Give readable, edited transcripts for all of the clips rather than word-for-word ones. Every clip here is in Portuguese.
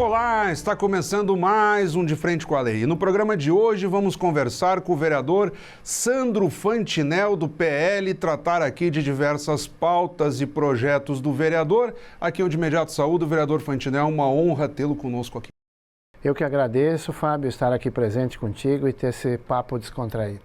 Olá, está começando mais um De Frente com a Lei. E no programa de hoje vamos conversar com o vereador Sandro Fantinel, do PL, tratar aqui de diversas pautas e projetos do vereador. Aqui eu de imediato saúdo o vereador Fantinel, uma honra tê-lo conosco aqui. Eu que agradeço, Fábio, estar aqui presente contigo e ter esse papo descontraído.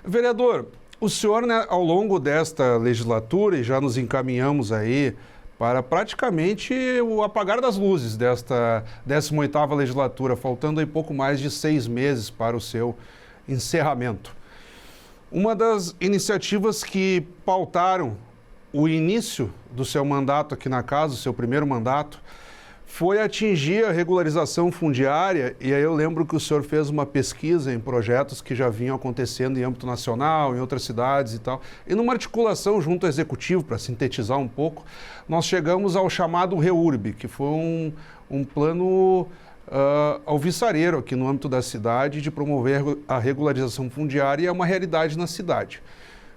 Vereador, o senhor, ao longo desta legislatura, e já nos encaminhamos aí para praticamente o apagar das luzes desta 18ª legislatura, faltando aí pouco mais de 6 meses para o seu encerramento. Uma das iniciativas que pautaram o início do seu mandato aqui na casa, o seu primeiro mandato, foi atingir a regularização fundiária, e aí eu lembro que o senhor fez uma pesquisa em projetos que já vinham acontecendo em âmbito nacional, em outras cidades e tal, e numa articulação junto ao executivo, para sintetizar um pouco, nós chegamos ao chamado REURB, que foi um plano alvissareiro aqui no âmbito da cidade de promover a regularização fundiária, e é uma realidade na cidade.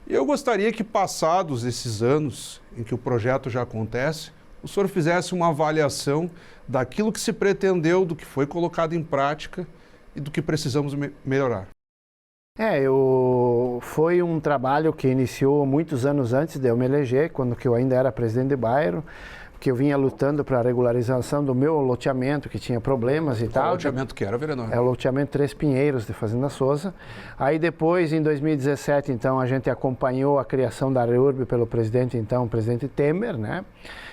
E eu gostaria que, passados esses anos em que o projeto já acontece, o senhor fizesse uma avaliação daquilo que se pretendeu, do que foi colocado em prática e do que precisamos melhorar. Foi um trabalho que iniciou muitos anos antes de eu me eleger, quando eu ainda era presidente de bairro, que eu vinha lutando para a regularização do meu loteamento, que tinha problemas e tal. Qual loteamento que era, vereador? É o loteamento Três Pinheiros, de Fazenda Souza. Aí depois, em 2017, então, a gente acompanhou a criação da REURB pelo presidente Temer, né?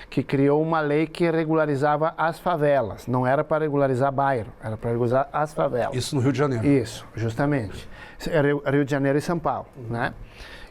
Que criou uma lei que regularizava as favelas. Não era para regularizar bairro, era para regularizar as favelas. Isso no Rio de Janeiro? Isso, justamente. Rio de Janeiro e São Paulo, né?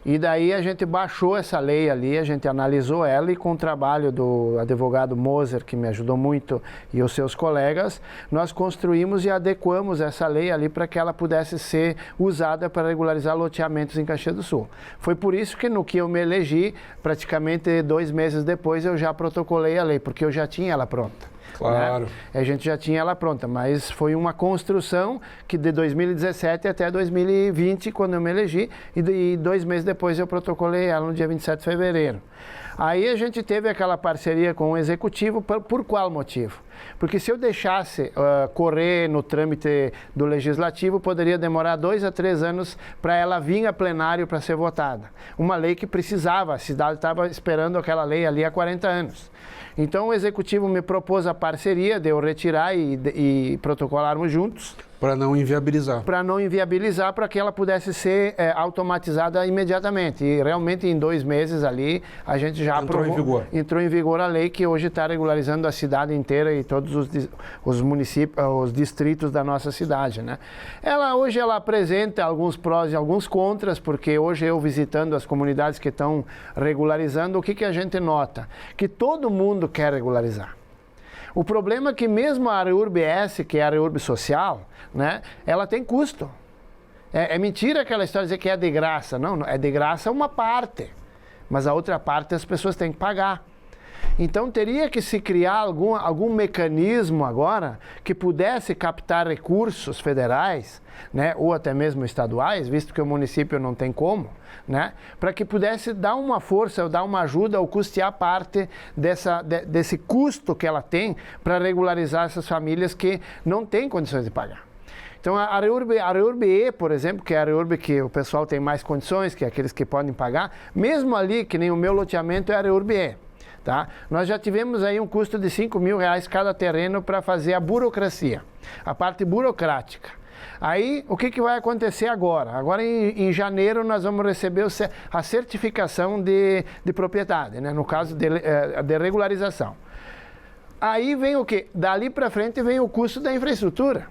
E daí a gente baixou essa lei ali, a gente analisou ela e com o trabalho do advogado Moser, que me ajudou muito, e os seus colegas, nós construímos e adequamos essa lei ali para que ela pudesse ser usada para regularizar loteamentos em Caxias do Sul. Foi por isso que no que eu me elegi, praticamente 2 meses depois, eu já protocolei a lei, porque eu já tinha ela pronta. Claro. Né? A gente já tinha ela pronta, mas foi uma construção que de 2017 até 2020, quando eu me elegi, e 2 meses depois eu protocolei ela no dia 27 de fevereiro. Aí a gente teve aquela parceria com o Executivo, por qual motivo? Porque se eu deixasse correr no trâmite do Legislativo, poderia demorar 2 a 3 anos para ela vir a plenário para ser votada. Uma lei que precisava, a cidade estava esperando aquela lei ali há 40 anos. Então o Executivo me propôs a parceria de eu retirar e protocolarmos juntos. Para não inviabilizar. Para não inviabilizar, para que ela pudesse ser automatizada imediatamente. E realmente em 2 meses ali a gente já entrou em vigor a lei que hoje está regularizando a cidade inteira e todos os municípios, os distritos da nossa cidade, né? Hoje ela apresenta alguns prós e alguns contras, porque hoje eu visitando as comunidades que estão regularizando, o que a gente nota? Que todo mundo quer regularizar. O problema é que mesmo a REURB-S, que é a REURB social, né, ela tem custo. É mentira aquela história de dizer que é de graça. Não, é de graça uma parte, mas a outra parte as pessoas têm que pagar. Então teria que se criar algum mecanismo agora que pudesse captar recursos federais, né, ou até mesmo estaduais, visto que o município não tem como, né, para que pudesse dar uma força, ou dar uma ajuda ou custear parte desse custo que ela tem para regularizar essas famílias que não têm condições de pagar. Então a REURB-E, por exemplo, que é a REURB que o pessoal tem mais condições, que é aqueles que podem pagar, mesmo ali, que nem o meu loteamento, é a REURB-E. Tá? Nós já tivemos aí um custo de R$5.000 cada terreno para fazer a burocracia, a parte burocrática. Aí, o que vai acontecer agora? Agora, em janeiro, nós vamos receber a certificação de propriedade, né? No caso de regularização. Aí vem o quê? Dali para frente vem o custo da infraestrutura.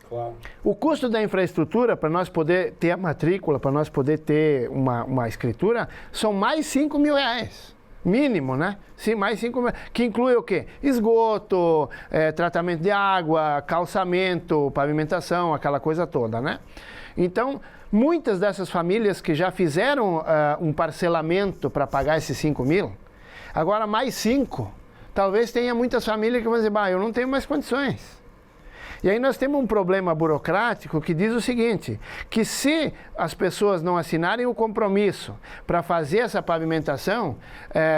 Claro. O custo da infraestrutura, para nós poder ter a matrícula, para nós poder ter uma escritura, são mais R$5.000. Mínimo, né? Sim, mais 5 mil. Que inclui o quê? Esgoto, tratamento de água, calçamento, pavimentação, aquela coisa toda, né? Então, muitas dessas famílias que já fizeram um parcelamento para pagar esses 5 mil, agora mais 5, talvez tenha muitas famílias que vão dizer, eu não tenho mais condições. E aí nós temos um problema burocrático que diz o seguinte, que se as pessoas não assinarem o compromisso para fazer essa pavimentação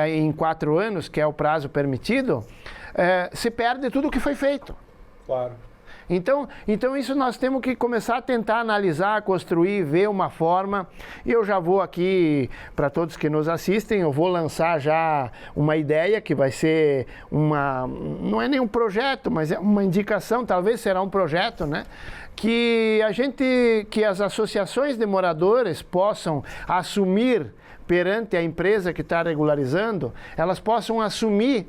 em 4 anos, que é o prazo permitido, se perde tudo o que foi feito. Claro. Então isso nós temos que começar a tentar analisar, construir, ver uma forma. E eu já vou aqui, para todos que nos assistem, eu vou lançar já uma ideia que vai ser não é nenhum projeto, mas é uma indicação, talvez será um projeto, né? Que as associações de moradores possam assumir perante a empresa que está regularizando, elas possam assumir,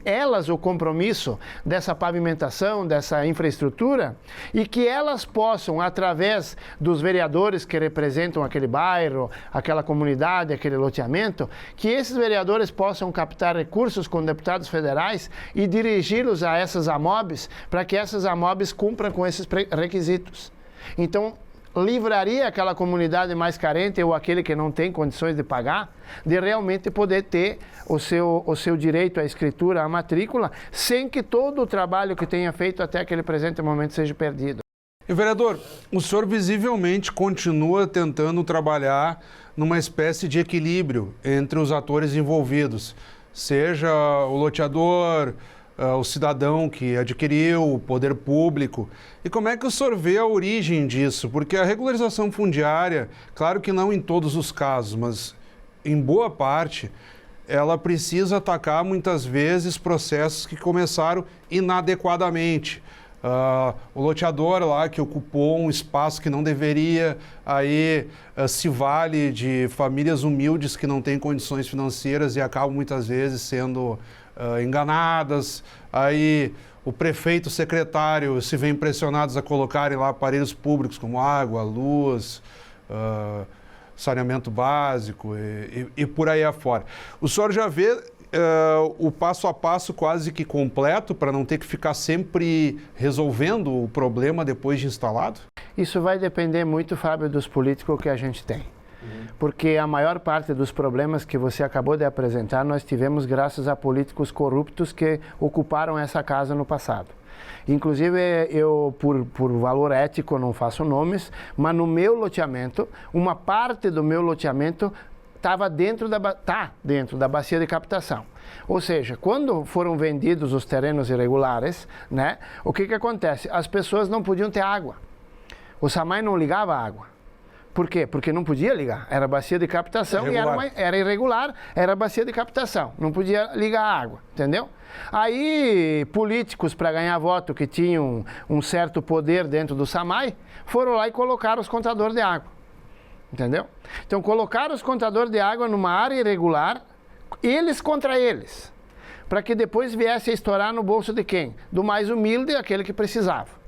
o compromisso dessa pavimentação, dessa infraestrutura, e que elas possam, através dos vereadores que representam aquele bairro, aquela comunidade, aquele loteamento, que esses vereadores possam captar recursos com deputados federais e dirigi-los a essas AMOBs, para que essas AMOBs cumpram com esses requisitos. Então, livraria aquela comunidade mais carente ou aquele que não tem condições de pagar, de realmente poder ter o seu direito à escritura, à matrícula, sem que todo o trabalho que tenha feito até aquele presente momento seja perdido. E, vereador, o senhor visivelmente continua tentando trabalhar numa espécie de equilíbrio entre os atores envolvidos, seja o loteador, o cidadão que adquiriu, o poder público. E como é que o senhor vê a origem disso? Porque a regularização fundiária, claro que não em todos os casos, mas em boa parte, ela precisa atacar muitas vezes processos que começaram inadequadamente. O loteador lá que ocupou um espaço que não deveria, aí se vale de famílias humildes que não têm condições financeiras e acabam muitas vezes sendo enganadas, aí o prefeito, o secretário se vêem pressionados a colocarem lá aparelhos públicos como água, luz, saneamento básico e por aí afora. O senhor já vê o passo a passo quase que completo para não ter que ficar sempre resolvendo o problema depois de instalado? Isso vai depender muito, Fábio, dos políticos que a gente tem. Porque a maior parte dos problemas que você acabou de apresentar, nós tivemos graças a políticos corruptos que ocuparam essa casa no passado. Inclusive, eu, por valor ético, não faço nomes, mas no meu loteamento, uma parte do meu loteamento está dentro da bacia de captação. Ou seja, quando foram vendidos os terrenos irregulares, né, o que acontece? As pessoas não podiam ter água. O SAMAI não ligava a água. Por quê? Porque não podia ligar. Era bacia de captação e era irregular, era bacia de captação. Não podia ligar a água, entendeu? Aí, políticos, para ganhar voto, que tinham um certo poder dentro do SAMAI, foram lá e colocaram os contadores de água. Entendeu? Então, colocaram os contadores de água numa área irregular, eles contra eles, para que depois viesse a estourar no bolso de quem? Do mais humilde, aquele que precisava.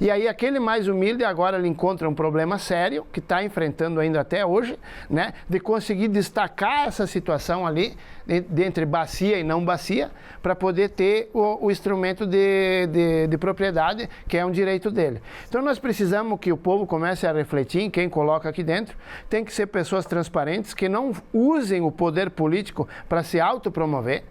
E aí aquele mais humilde agora ele encontra um problema sério, que está enfrentando ainda até hoje, né, de conseguir destacar essa situação ali, entre bacia e não bacia, para poder ter o instrumento de propriedade, que é um direito dele. Então nós precisamos que o povo comece a refletir em quem coloca aqui dentro. Tem que ser pessoas transparentes, que não usem o poder político para se autopromover,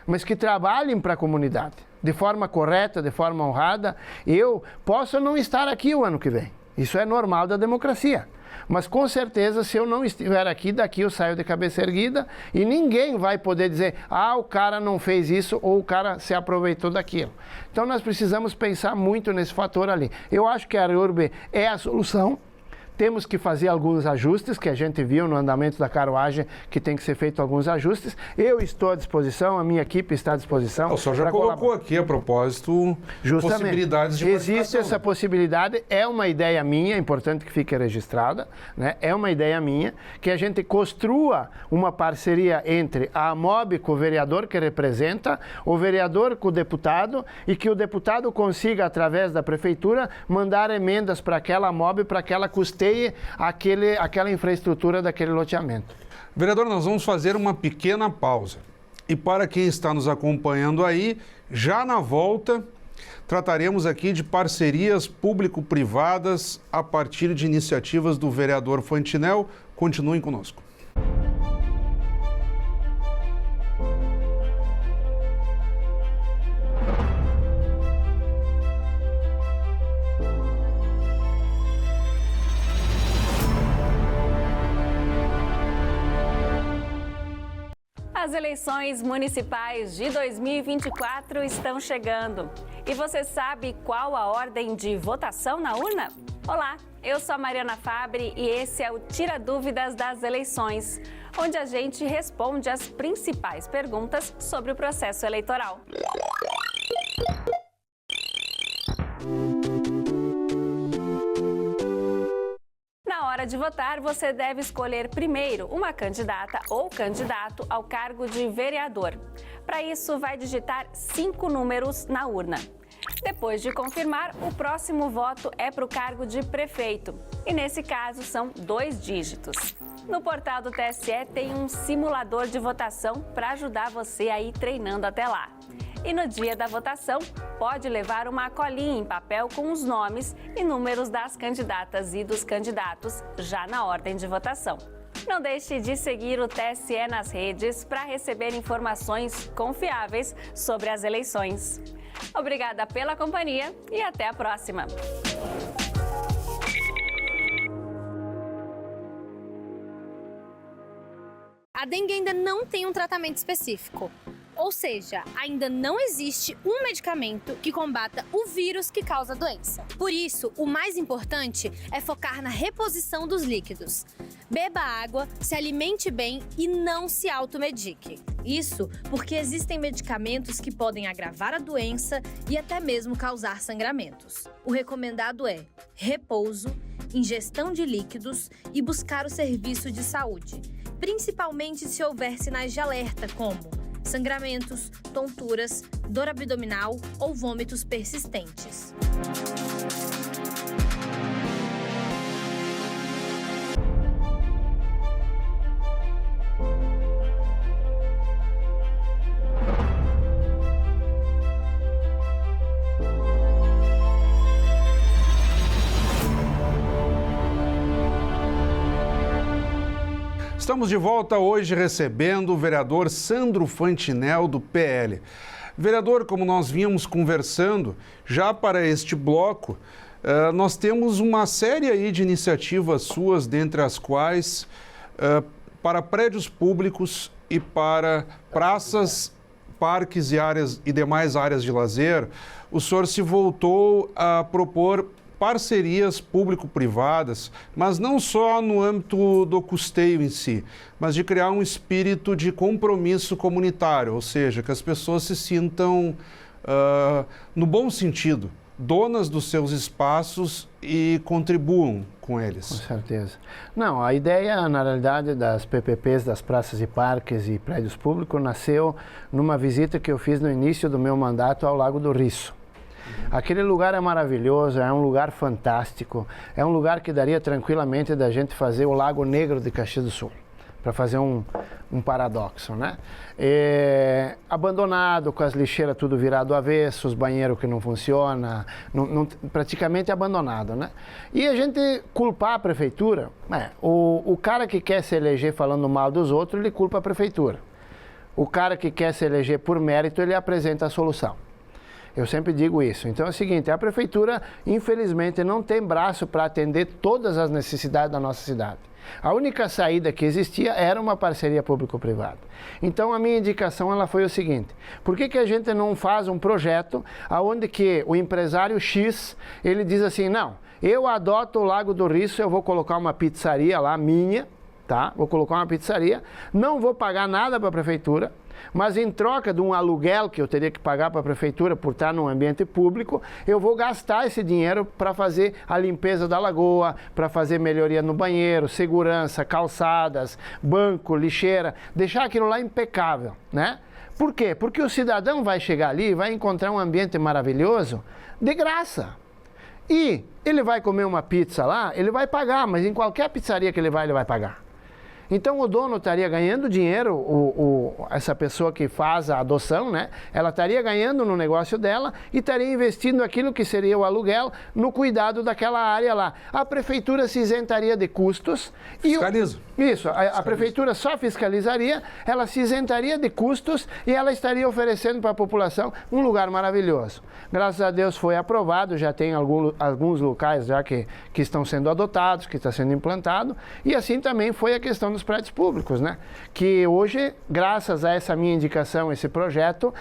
mas que trabalhem para a comunidade, de forma correta, de forma honrada. Eu posso não estar aqui o ano que vem. Isso é normal da democracia. Mas com certeza, se eu não estiver aqui, daqui eu saio de cabeça erguida e ninguém vai poder dizer, o cara não fez isso ou o cara se aproveitou daquilo. Então nós precisamos pensar muito nesse fator ali. Eu acho que a REURB é a solução. Temos que fazer alguns ajustes, que a gente viu no andamento da carruagem, que tem que ser feito alguns ajustes. Eu estou à disposição, a minha equipe está à disposição. O senhor já colocou aqui, a propósito, possibilidades de existe essa possibilidade, é uma ideia minha, é importante que fique registrada, né? É uma ideia minha, que a gente construa uma parceria entre a AMOB com o vereador que representa, o vereador com o deputado, e que o deputado consiga, através da prefeitura, mandar emendas para aquela AMOB, para que ela custeie aquela infraestrutura daquele loteamento. Vereador, nós vamos fazer uma pequena pausa. E para quem está nos acompanhando aí, já na volta, trataremos aqui de parcerias público-privadas a partir de iniciativas do vereador Fantinel. Continuem conosco. As eleições municipais de 2024 estão chegando. E você sabe qual a ordem de votação na urna? Olá, eu sou a Mariana Fabre e esse é o Tira Dúvidas das Eleições, onde a gente responde as principais perguntas sobre o processo eleitoral. Na hora de votar, você deve escolher primeiro uma candidata ou candidato ao cargo de vereador. Para isso, vai digitar 5 números na urna. Depois de confirmar, o próximo voto é para o cargo de prefeito. E nesse caso, são 2 dígitos. No portal do TSE tem um simulador de votação para ajudar você a ir treinando até lá. E no dia da votação, pode levar uma colinha em papel com os nomes e números das candidatas e dos candidatos já na ordem de votação. Não deixe de seguir o TSE nas redes para receber informações confiáveis sobre as eleições. Obrigada pela companhia e até a próxima! A dengue ainda não tem um tratamento específico. Ou seja, ainda não existe um medicamento que combata o vírus que causa a doença. Por isso, o mais importante é focar na reposição dos líquidos. Beba água, se alimente bem e não se automedique. Isso porque existem medicamentos que podem agravar a doença e até mesmo causar sangramentos. O recomendado é repouso, ingestão de líquidos e buscar o serviço de saúde, principalmente se houver sinais de alerta como sangramentos, tonturas, dor abdominal ou vômitos persistentes. Estamos de volta hoje recebendo o vereador Sandro Fantinel, do PL. Vereador, como nós vínhamos conversando, já para este bloco, nós temos uma série aí de iniciativas suas, dentre as quais, para prédios públicos e para praças, parques e demais áreas de lazer, o senhor se voltou a propor parcerias público-privadas, mas não só no âmbito do custeio em si, mas de criar um espírito de compromisso comunitário, ou seja, que as pessoas se sintam, no bom sentido, donas dos seus espaços e contribuam com eles. Com certeza. Não, a ideia, na realidade, das PPPs, das praças e parques e prédios públicos, nasceu numa visita que eu fiz no início do meu mandato ao Lago do Risso. Aquele lugar é maravilhoso, é um lugar fantástico, é um lugar que daria tranquilamente da gente fazer o Lago Negro de Caxias do Sul, para fazer um paradoxo, né? Abandonado, com as lixeiras tudo virado avesso, os banheiros que não funcionam, praticamente abandonado, né? E a gente culpar a prefeitura, o cara que quer se eleger falando mal dos outros, ele culpa a prefeitura. O cara que quer se eleger por mérito, ele apresenta a solução. Eu sempre digo isso. Então é o seguinte, a prefeitura, infelizmente, não tem braço para atender todas as necessidades da nossa cidade. A única saída que existia era uma parceria público-privada. Então a minha indicação ela foi o seguinte, por que a gente não faz um projeto onde que o empresário X, ele diz assim, não, eu adoto o Lago do Risso, eu vou colocar uma pizzaria lá, minha, tá? Vou colocar uma pizzaria, não vou pagar nada para a prefeitura, mas em troca de um aluguel que eu teria que pagar para a prefeitura por estar num ambiente público, eu vou gastar esse dinheiro para fazer a limpeza da lagoa, para fazer melhoria no banheiro, segurança, calçadas, banco, lixeira, deixar aquilo lá impecável, né? Por quê? Porque o cidadão vai chegar ali e vai encontrar um ambiente maravilhoso de graça. E ele vai comer uma pizza lá, ele vai pagar, mas em qualquer pizzaria que ele vai pagar. Então o dono estaria ganhando dinheiro, essa pessoa que faz a adoção, né? Ela estaria ganhando no negócio dela e estaria investindo aquilo que seria o aluguel no cuidado daquela área lá. A prefeitura se isentaria de custos. Fiscaliza. Isso, a prefeitura só fiscalizaria, ela se isentaria de custos e ela estaria oferecendo para a população um lugar maravilhoso. Graças a Deus foi aprovado, já tem alguns locais já que estão sendo adotados, que está sendo implantado, e assim também foi a questão dos dos prédios públicos, né? Que hoje, graças a essa minha indicação, esse projeto,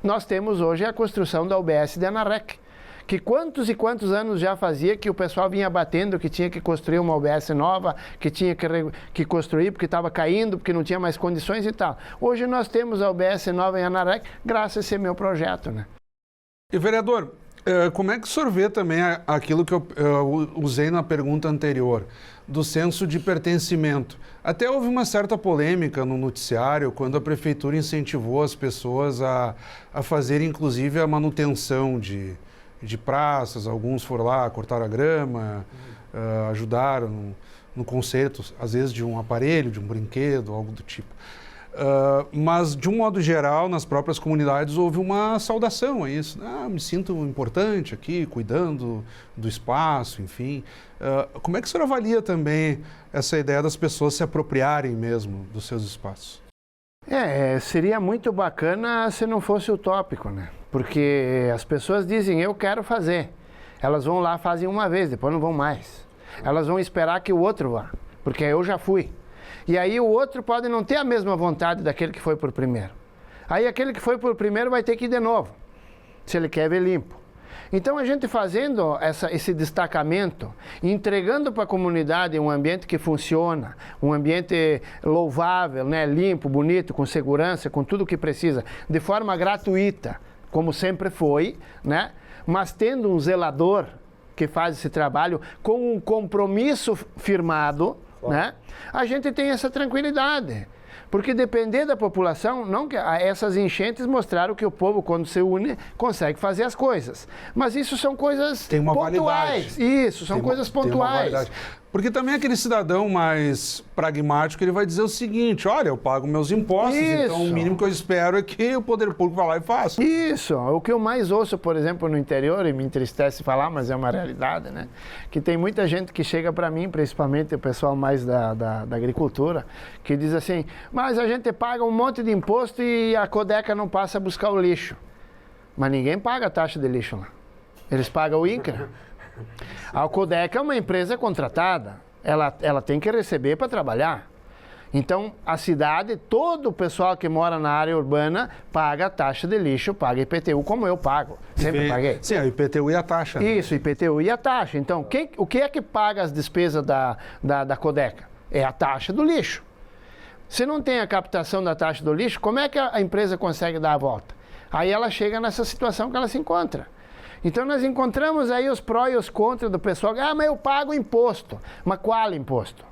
nós temos hoje a construção da UBS de Anarec, que quantos e quantos anos já fazia que o pessoal vinha batendo que tinha que construir uma UBS nova, que tinha que construir porque estava caindo, porque não tinha mais condições e tal. Hoje nós temos a UBS nova em Anarec, graças a esse meu projeto, né? E, vereador, como é que o senhor vê também aquilo que eu usei na pergunta anterior, do senso de pertencimento? Até houve uma certa polêmica no noticiário quando a prefeitura incentivou as pessoas a fazer, inclusive, a manutenção de praças. Alguns foram lá, cortaram a grama, ajudaram no conserto, às vezes, de um aparelho, de um brinquedo, algo do tipo. Mas, de um modo geral, nas próprias comunidades houve uma saudação a isso. Me sinto importante aqui, cuidando do espaço, enfim. Como é que o senhor avalia também essa ideia das pessoas se apropriarem mesmo dos seus espaços? Seria muito bacana se não fosse utópico, né? Porque as pessoas dizem, eu quero fazer. Elas vão lá, fazem uma vez, depois não vão mais. Elas vão esperar que o outro vá, porque eu já fui. E aí o outro pode não ter a mesma vontade daquele que foi por primeiro. Aí aquele que foi por primeiro vai ter que ir de novo, se ele quer ver limpo. Então a gente fazendo esse destacamento, entregando para a comunidade um ambiente que funciona, um ambiente louvável, né, limpo, bonito, com segurança, com tudo o que precisa, de forma gratuita, como sempre foi, né, mas tendo um zelador que faz esse trabalho com um compromisso firmado, né? A gente tem essa tranquilidade, porque depender da população, essas enchentes mostraram que o povo, quando se une, consegue fazer as coisas. Mas isso são coisas pontuais. Validade. Isso, são coisas pontuais. Porque também aquele cidadão mais pragmático, ele vai dizer o seguinte, olha, eu pago meus impostos, então o mínimo que eu espero é que o poder público vá lá e faça. Isso, o que eu mais ouço, por exemplo, no interior, e me entristece falar, mas é uma realidade, né? Que tem muita gente que chega para mim, principalmente o pessoal mais da agricultura, que diz assim, mas a gente paga um monte de imposto e a Codeca não passa a buscar o lixo. Mas ninguém paga a taxa de lixo lá. Eles pagam o INCRA. A Codeca é uma empresa contratada, ela tem que receber para trabalhar. Então, a cidade, todo o pessoal que mora na área urbana paga a taxa de lixo, paga IPTU, como eu pago, sempre paguei. Sim, a IPTU e a taxa. Né? Isso, IPTU e a taxa. Então, o que é que paga as despesas da Codeca? É a taxa do lixo. Se não tem a captação da taxa do lixo, como é que a empresa consegue dar a volta? Aí ela chega nessa situação que ela se encontra. Então nós encontramos aí os pró e os contra do pessoal. Mas eu pago imposto. Mas qual imposto?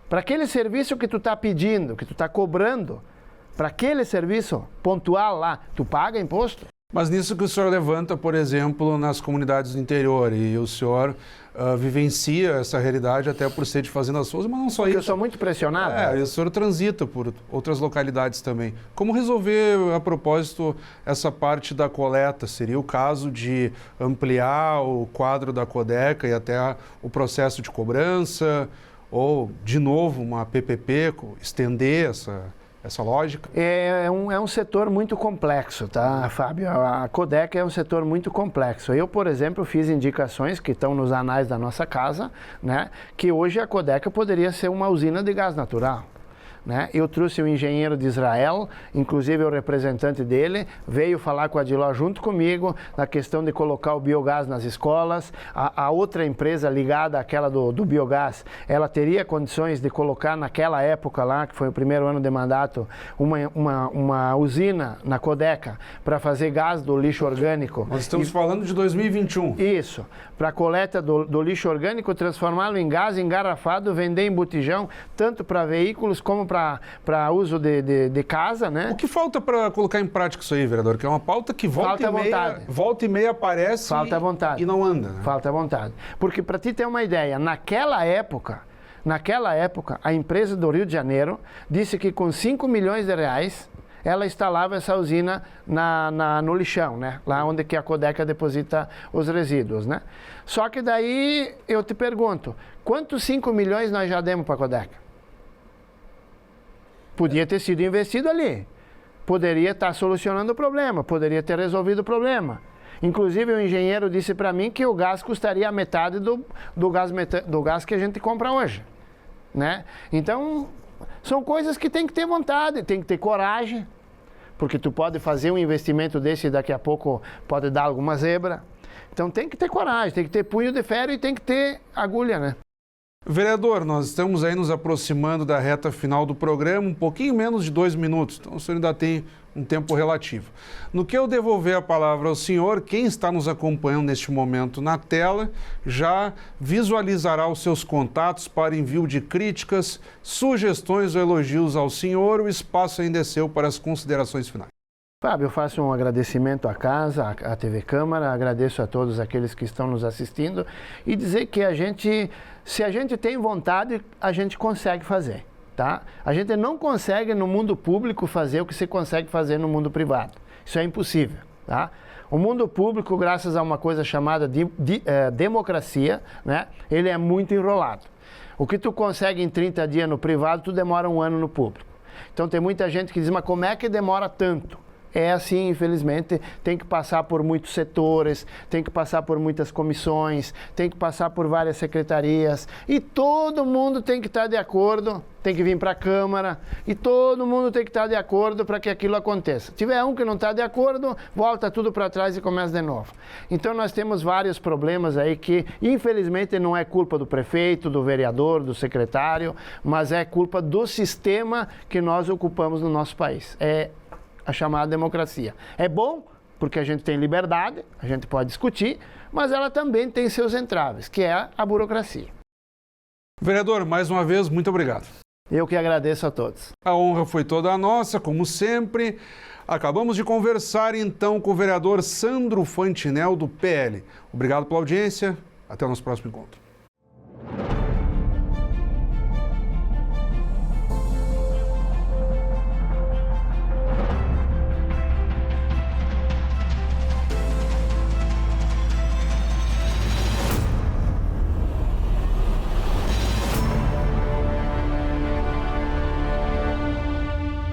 Para aquele serviço que tu está pedindo, que tu está cobrando, para aquele serviço pontual lá, tu paga imposto? Mas nisso que o senhor levanta, por exemplo, nas comunidades do interior, e o senhor vivencia essa realidade até por ser de Fazenda Souza, mas não só isso. Eu sou muito pressionado. E o senhor transita por outras localidades também. Como resolver, a propósito, essa parte da coleta? Seria o caso de ampliar o quadro da Codeca e até o processo de cobrança? Ou, de novo, uma PPP, estender essa lógica? É um setor muito complexo, tá, Fábio? A Codeca é um setor muito complexo. Eu, por exemplo, fiz indicações que estão nos anais da nossa casa, né, que hoje a Codeca poderia ser uma usina de gás natural. Né? Eu trouxe um engenheiro de Israel, inclusive o representante dele, veio falar com a Adiló junto comigo na questão de colocar o biogás nas escolas. A outra empresa ligada àquela do biogás, ela teria condições de colocar naquela época lá, que foi o primeiro ano de mandato, uma usina na Codeca para fazer gás do lixo orgânico. Nós estamos falando de 2021. Isso, para a coleta do lixo orgânico, transformá-lo em gás engarrafado, vender em botijão, tanto para veículos como para uso de casa, né? O que falta para colocar em prática isso aí, vereador? Que é uma pauta que volta e meia aparece e não anda. Né? Falta vontade. Porque, para ti ter uma ideia, naquela época, a empresa do Rio de Janeiro disse que com 5 milhões de reais ela instalava essa usina no lixão, né? Lá onde que a Codeca deposita os resíduos, né? Só que daí eu te pergunto, quantos 5 milhões nós já demos para a Codeca? Podia ter sido investido ali. Poderia estar solucionando o problema, poderia ter resolvido o problema. Inclusive, o engenheiro disse para mim que o gás custaria a metade do gás que a gente compra hoje. né? Então, são coisas que tem que ter vontade, tem que ter coragem, porque tu pode fazer um investimento desse e daqui a pouco pode dar alguma zebra. Então tem que ter coragem, tem que ter punho de ferro e tem que ter agulha, né? Vereador, nós estamos aí nos aproximando da reta final do programa, um pouquinho menos de 2 minutos, então o senhor ainda tem um tempo relativo. No que eu devolver a palavra ao senhor, quem está nos acompanhando neste momento na tela já visualizará os seus contatos para envio de críticas, sugestões ou elogios ao senhor. O espaço ainda é seu para as considerações finais. Fábio, eu faço um agradecimento à casa, à TV Câmara, agradeço a todos aqueles que estão nos assistindo e dizer que se a gente tem vontade, a gente consegue fazer, tá? A gente não consegue no mundo público fazer o que se consegue fazer no mundo privado. Isso é impossível, tá? O mundo público, graças a uma coisa chamada democracia, né? Ele é muito enrolado. O que tu consegue em 30 dias no privado, tu demora 1 ano no público. Então tem muita gente que diz, mas como é que demora tanto? É assim, infelizmente, tem que passar por muitos setores, tem que passar por muitas comissões, tem que passar por várias secretarias e todo mundo tem que estar de acordo, tem que vir para a Câmara e todo mundo tem que estar de acordo para que aquilo aconteça. Se tiver um que não está de acordo, volta tudo para trás e começa de novo. Então nós temos vários problemas aí que, infelizmente, não é culpa do prefeito, do vereador, do secretário, mas é culpa do sistema que nós ocupamos no nosso país. É a chamada democracia. É bom porque a gente tem liberdade, a gente pode discutir, mas ela também tem seus entraves, que é a burocracia. Vereador, mais uma vez, muito obrigado. Eu que agradeço a todos. A honra foi toda nossa, como sempre. Acabamos de conversar então com o vereador Sandro Fantinel, do PL. Obrigado pela audiência. Até o nosso próximo encontro.